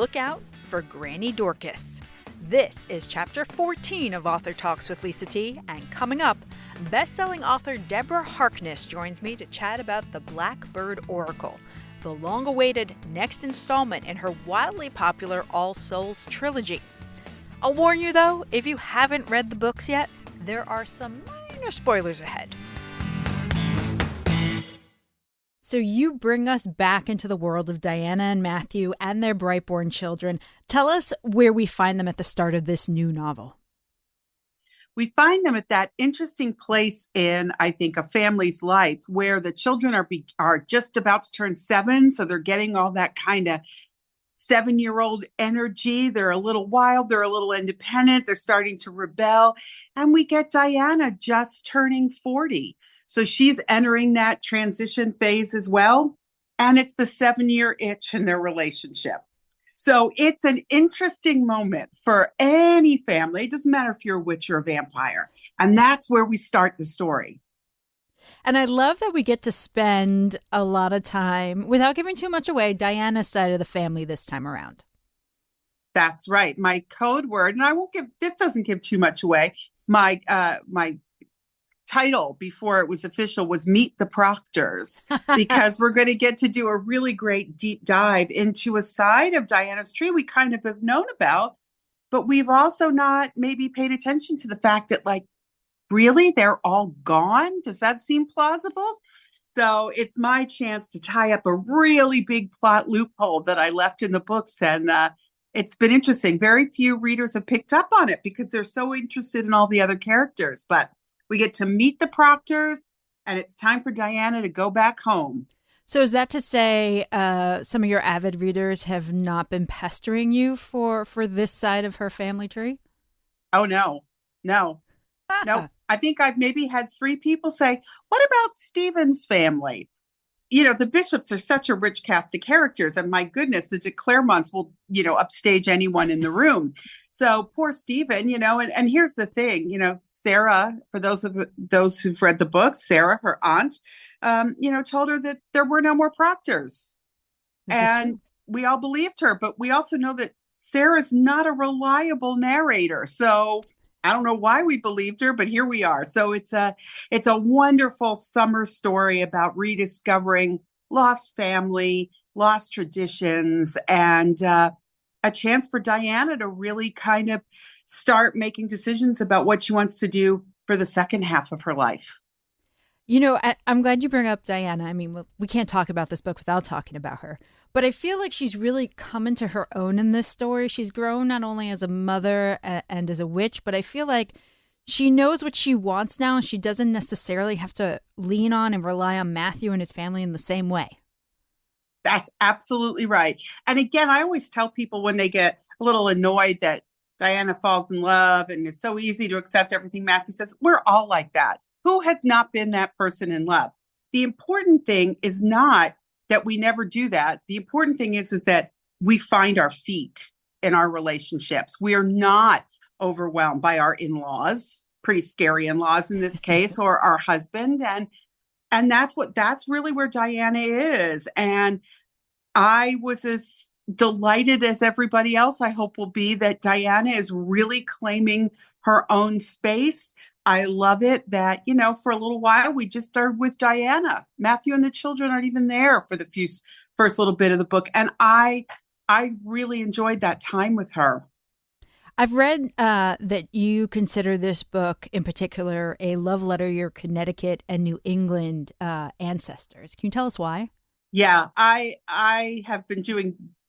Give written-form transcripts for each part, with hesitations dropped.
look out for Granny Dorcas. This is Chapter 14 of Author Talks with Lisa T, and coming up, best-selling author Deborah Harkness joins me to chat about the Blackbird Oracle, the long-awaited next installment in her wildly popular All Souls Trilogy. I'll warn you though, if you haven't read the books yet, there are some minor spoilers ahead. So you bring us back into the world of Diana and Matthew and their brightborn children. Tell us where we find them at the start of this new novel. We find them at that interesting place in, I think, a family's life where the children are just about to turn 7. So they're getting all that kind of 7-year-old energy. They're a little wild. They're a little independent. They're starting to rebel. And we get Diana just turning 40. So she's entering that transition phase as well. And it's the 7-year itch in their relationship. So it's an interesting moment for any family. It doesn't matter if you're a witch or a vampire. And that's where we start the story. And I love that we get to spend a lot of time, without giving too much away, Diana's side of the family this time around. That's right. My code word, and this doesn't give too much away. My title before it was official was Meet the Proctors, because we're going to get to do a really great deep dive into a side of Diana's tree we kind of have known about, but we've also not maybe paid attention to the fact that, like, really, they're all gone? Does that seem plausible? So it's my chance to tie up a really big plot loophole that I left in the books, and it's been interesting. Very few readers have picked up on it because they're so interested in all the other characters, but we get to meet the Proctors, and it's time for Diana to go back home. So is that to say some of your avid readers have not been pestering you for this side of her family tree? Oh, no. I think I've maybe had 3 people say, what about Stephen's family? You know, the Bishops are such a rich cast of characters, and my goodness, the de Claremonts will, upstage anyone in the room. So poor Stephen, and here's the thing, Sarah, for those who've read the book, Sarah, her aunt, told her that there were no more Proctors. And we all believed her, but we also know that Sarah's not a reliable narrator. So I don't know why we believed her, but here we are. So it's a wonderful summer story about rediscovering lost family, lost traditions, and a chance for Diana to really kind of start making decisions about what she wants to do for the second half of her life. I'm glad you bring up Diana. I mean, we can't talk about this book without talking about her. But I feel like she's really come into her own in this story. She's grown not only as a mother and as a witch, but I feel like she knows what she wants now, and she doesn't necessarily have to lean on and rely on Matthew and his family in the same way. That's absolutely right. And again, I always tell people when they get a little annoyed that Diana falls in love and it's so easy to accept everything Matthew says, we're all like that. Who has not been that person in love? The important thing is not that we never do that. The important thing is that we find our feet in our relationships. We are not overwhelmed by our in-laws, pretty scary in-laws in this case, or our husband. And that's really where Diana is. And I was as delighted as everybody else, I hope, will be, that Diana is really claiming her own space. I love it that, for a little while, we just started with Diana. Matthew and the children aren't even there for the first little bit of the book. And I really enjoyed that time with her. I've read that you consider this book in particular a love letter to your Connecticut and New England ancestors. Can you tell us why? Yeah, I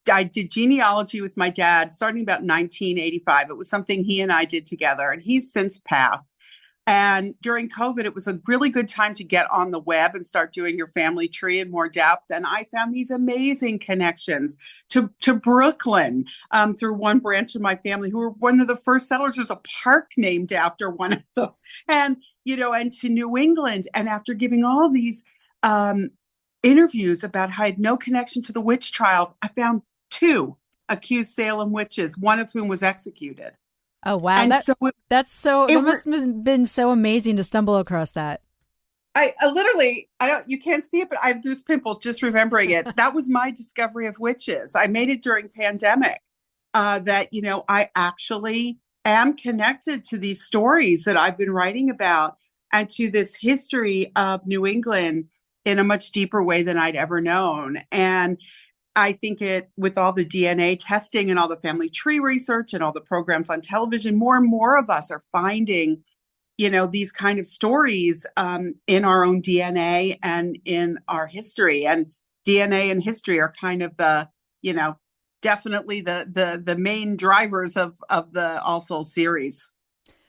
did genealogy with my dad starting about 1985. It was something he and I did together, and he's since passed. And during COVID, it was a really good time to get on the web and start doing your family tree in more depth. And I found these amazing connections to Brooklyn through one branch of my family who were one of the first settlers. There's a park named after one of them. And, and to New England. And after giving all these interviews about how I had no connection to the witch trials, I found 2 accused Salem witches, one of whom was executed. Oh, wow. That must have been so amazing to stumble across that. I literally, I don't, you can't see it, but I have goose pimples just remembering it. That was my discovery of witches. I made it during pandemic. That, I actually am connected to these stories that I've been writing about and to this history of New England in a much deeper way than I'd ever known. And I think with all the DNA testing and all the family tree research and all the programs on television, more and more of us are finding, these kind of stories in our own DNA and in our history. And DNA and history are kind of the, definitely the main drivers of the All Souls series.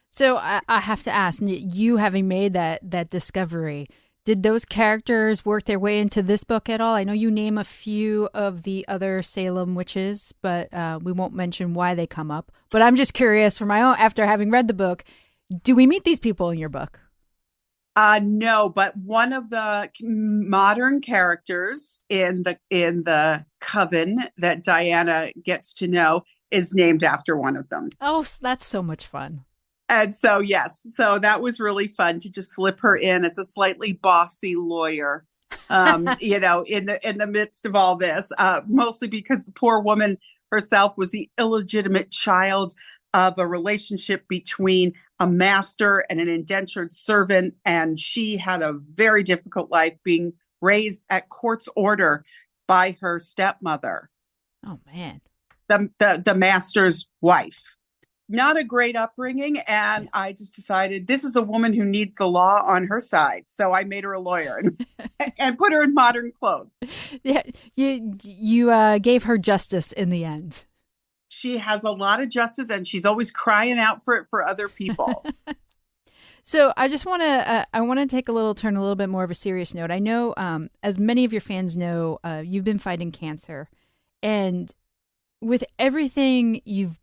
So I have to ask, you having made that discovery, did those characters work their way into this book at all? I know you name a few of the other Salem witches, but we won't mention why they come up. But I'm just curious for my own, after having read the book, do we meet these people in your book? No, but one of the modern characters in the coven that Diana gets to know is named after one of them. Oh, that's so much fun. And so, yes, so that was really fun to just slip her in as a slightly bossy lawyer, in the midst of all this, mostly because the poor woman herself was the illegitimate child of a relationship between a master and an indentured servant. And she had a very difficult life being raised at court's order by her stepmother. Oh, man. The master's wife. Not a great upbringing. And I just decided this is a woman who needs the law on her side. So I made her a lawyer and put her in modern clothes. Yeah, you gave her justice in the end. She has a lot of justice and she's always crying out for it for other people. So I just want to take a little bit more of a serious note. I know, as many of your fans know, you've been fighting cancer, and with everything you've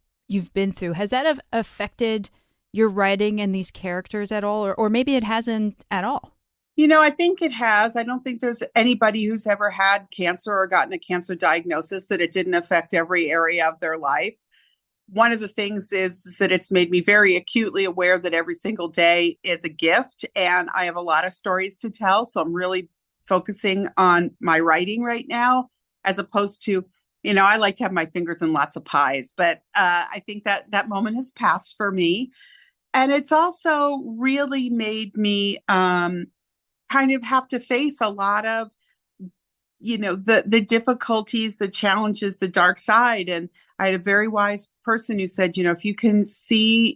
been through, has that affected your writing and these characters at all, or maybe it hasn't at all? I think it has. I don't think there's anybody who's ever had cancer or gotten a cancer diagnosis that it didn't affect every area of their life. One of the things is that it's made me very acutely aware that every single day is a gift, and I have a lot of stories to tell. So I'm really focusing on my writing right now, as opposed to, I like to have my fingers in lots of pies, but I think that moment has passed for me. And it's also really made me kind of have to face a lot of, the difficulties, the challenges, the dark side. And I had a very wise person who said, if you can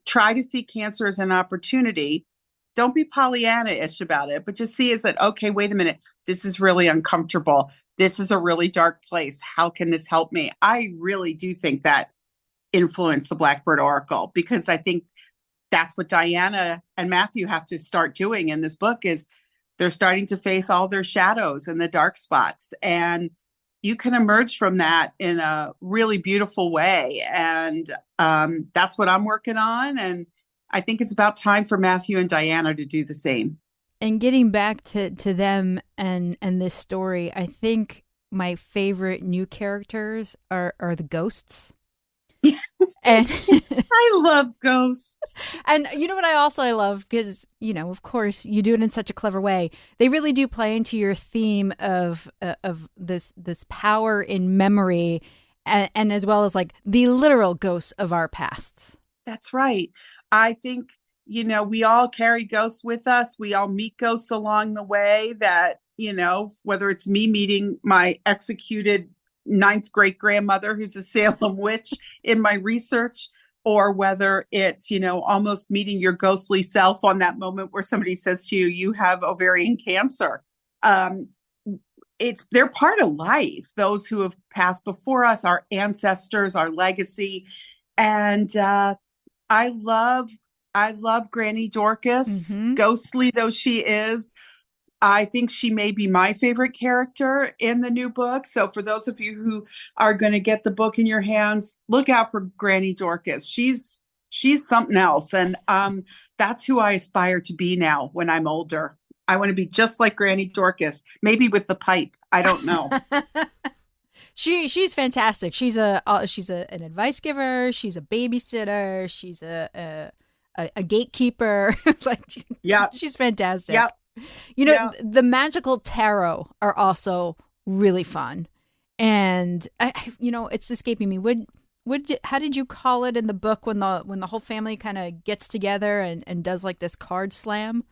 try to see cancer as an opportunity, don't be Pollyanna-ish about it, but just see as that, okay, wait a minute, this is really uncomfortable. This is a really dark place. How can this help me? I really do think that influenced the Blackbird Oracle, because I think that's what Diana and Matthew have to start doing in this book is they're starting to face all their shadows and the dark spots. And you can emerge from that in a really beautiful way. And that's what I'm working on. And I think it's about time for Matthew and Diana to do the same. And getting back to them and this story, I think my favorite new characters are the ghosts. And I love ghosts. And you know what I love, because, of course, you do it in such a clever way. They really do play into your theme of this power in memory, and as well as like the literal ghosts of our pasts. That's right. I think, we all carry ghosts with us. We all meet ghosts along the way that, whether it's me meeting my executed ninth great grandmother who's a Salem witch in my research, or whether it's, almost meeting your ghostly self on that moment where somebody says to you, you have ovarian cancer. They're part of life. Those who have passed before us, our ancestors, our legacy. And I love Granny Dorcas, ghostly though she is. I think she may be my favorite character in the new book. So for those of you who are going to get the book in your hands, look out for Granny Dorcas. She's something else. And that's who I aspire to be now when I'm older. I want to be just like Granny Dorcas, maybe with the pipe. I don't know. She's fantastic. She's an advice giver. She's a babysitter. She's a gatekeeper. She's fantastic. Yep. You know, Yeah. the magical tarot are also really fun. And it's escaping me. How did you call it in the book when the whole family kind of gets together and does like this card slam?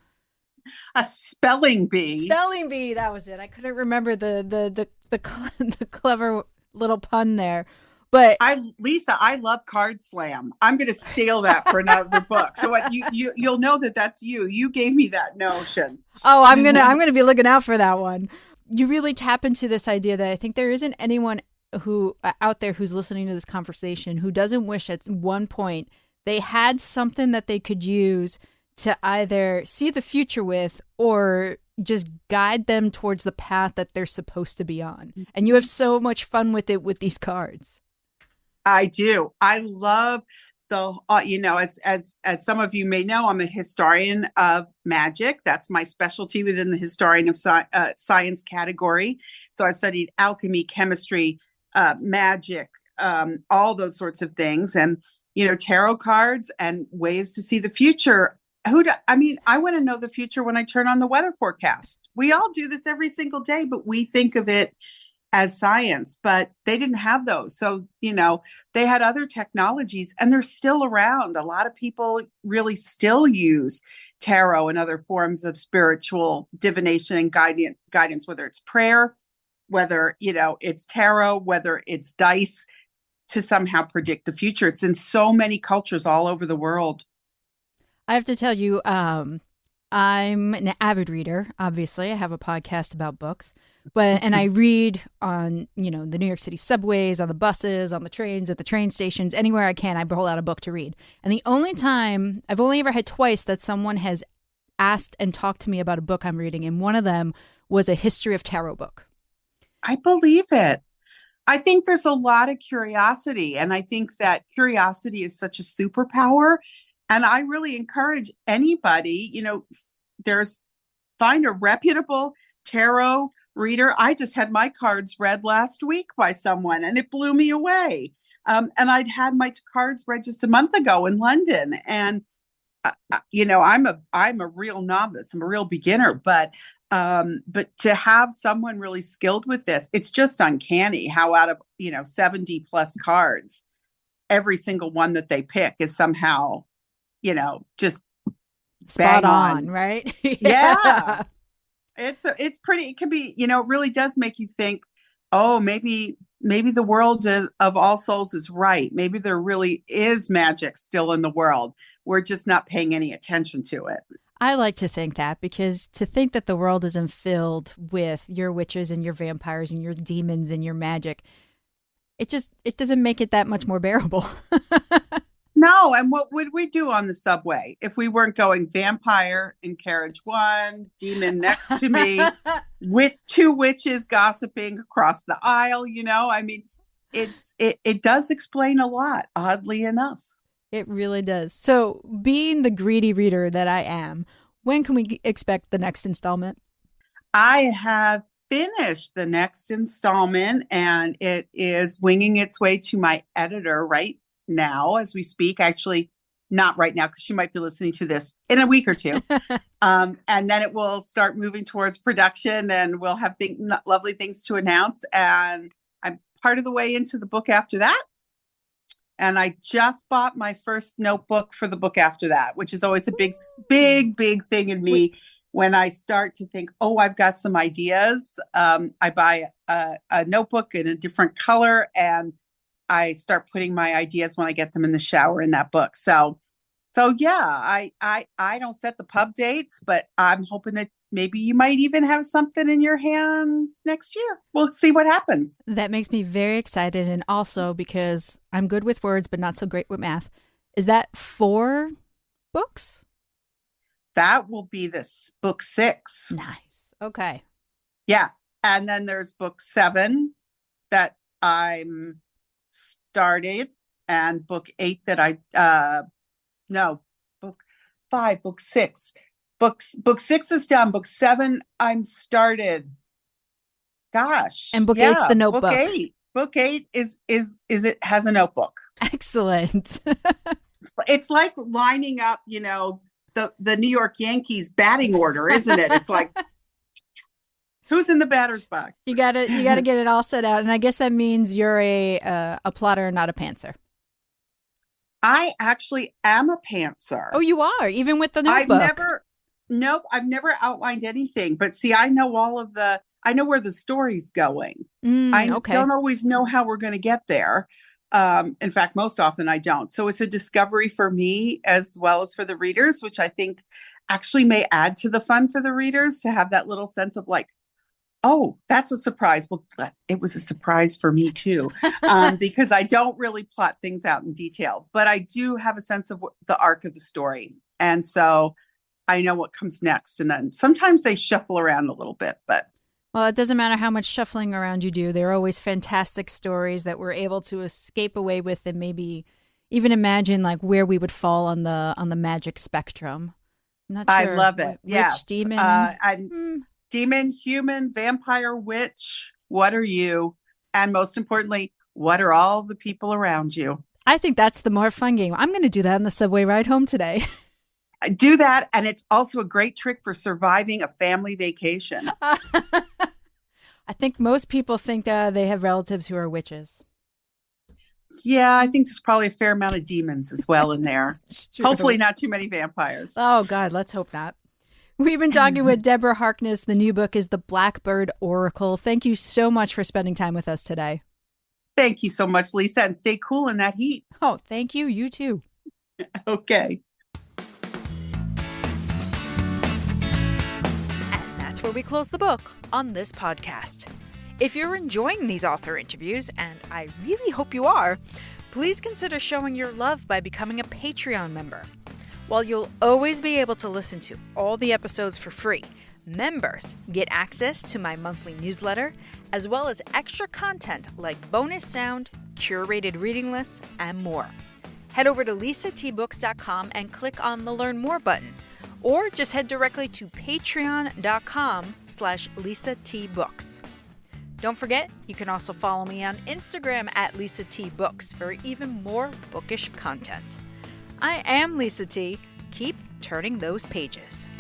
A spelling bee. Spelling bee, that was it. I couldn't remember the clever little pun there. But Lisa, I love Card Slam. I'm going to steal that for another book. So what you'll know that that's you. You gave me that notion. oh, I'm gonna be looking out for that one. You really tap into this idea that I think there isn't anyone who out there who's listening to this conversation who doesn't wish at one point they had something that they could use to either see the future with or just guide them towards the path that they're supposed to be on. And you have so much fun with it with these cards. I do. I love the, as some of you may know, I'm a historian of magic. That's my specialty within the historian of science category. So I've studied alchemy, chemistry, magic, all those sorts of things. And, tarot cards and ways to see the future. I want to know the future when I turn on the weather forecast. We all do this every single day, but we think of it as science, but they didn't have those. So, they had other technologies and they're still around. A lot of people really still use tarot and other forms of spiritual divination and guidance, whether it's prayer, whether, it's tarot, whether it's dice to somehow predict the future. It's in so many cultures all over the world. I have to tell you, I'm an avid reader. Obviously, I have a podcast about books, and I read on, the New York City subways, on the buses, on the trains, at the train stations, anywhere I can, I pull out a book to read. And the only time, I've only ever had twice that someone has asked and talked to me about a book I'm reading, and one of them was a history of tarot book. I believe it. I think there's a lot of curiosity, and I think that curiosity is such a superpower. And I really encourage anybody, find a reputable tarot reader. I just had my cards read last week by someone and it blew me away. And I'd had my cards read just a month ago in London. And, I'm a real novice. I'm a real beginner, but to have someone really skilled with this, it's just uncanny how out of, 70 plus cards, every single one that they pick is somehow just spot on, right? Yeah. It's pretty, it can be, it really does make you think, oh, maybe the world of All Souls is right. Maybe there really is magic still in the world. We're just not paying any attention to it. I like to think that, because to think that the world isn't filled with your witches and your vampires and your demons and your magic, it doesn't make it that much more bearable. No, and what would we do on the subway if we weren't going vampire in carriage one, demon next to me, with two witches gossiping across the aisle? It does explain a lot, oddly enough. It really does. So, being the greedy reader that I am, when can we expect the next installment? I have finished the next installment, and it is winging its way to my editor right now as we speak. Actually, not right now, because she might be listening to this in a week or two. And then it will start moving towards production, and we'll have lovely things to announce. And I'm part of the way into the book after that. And I just bought my first notebook for the book after that, which is always a big thing in me. When I start to think, oh, I've got some ideas, I buy a notebook in a different color, and I start putting my ideas when I get them in the shower in that book. So yeah, I don't set the pub dates, but I'm hoping that maybe you might even have something in your hands next year. We'll see what happens. That makes me very excited. And also because I'm good with words, but not so great with math. Is that 4 books? That will be this book 6. Nice. Okay. Yeah. And then there's book 7 that I'm started, and book 8 that book 5, book 6. Book 6 is done. Book 7 I'm started. Gosh. And book 8's the notebook. Book 8 is it has a notebook. Excellent. It's like lining up, the New York Yankees batting order, isn't it? It's like, who's in the batter's box? You gotta get it all set out, and I guess that means you're a plotter, not a pantser. I actually am a pantser. Oh, you are, even with the notebook. I've never outlined anything. But see, I know I know where the story's going. I don't always know how we're going to get there. In fact, most often I don't. So it's a discovery for me as well as for the readers, which I think actually may add to the fun for the readers to have that little sense of like, oh, that's a surprise. Well, it was a surprise for me too, because I don't really plot things out in detail, but I do have a sense of the arc of the story. And so I know what comes next. And then sometimes they shuffle around a little bit, but. Well, it doesn't matter how much shuffling around you do. There are always fantastic stories that we're able to escape away with and maybe even imagine like where we would fall on the magic spectrum. I'm not sure. I love it. Yes. Demon. Demon, human, vampire, witch. What are you? And most importantly, what are all the people around you? I think that's the more fun game. I'm going to do that on the subway ride home today. Do that. And it's also a great trick for surviving a family vacation. I think most people think they have relatives who are witches. Yeah, I think there's probably a fair amount of demons as well in there. Hopefully not too many vampires. Oh, God, let's hope not. We've been talking with Deborah Harkness. The new book is The Blackbird Oracle. Thank you so much for spending time with us today. Thank you so much, Lisa, and stay cool in that heat. Oh, thank you. You too. Okay. Where we close the book on this podcast. If you're enjoying these author interviews, and I really hope you are, please consider showing your love by becoming a Patreon member. While you'll always be able to listen to all the episodes for free, members get access to my monthly newsletter, as well as extra content like bonus sound, curated reading lists, and more. Head over to lisatbooks.com and click on the Learn More button. Or just head directly to patreon.com/LisaTBooks. Don't forget, you can also follow me on Instagram at LisaTBooks for even more bookish content. I am Lisa T. Keep turning those pages.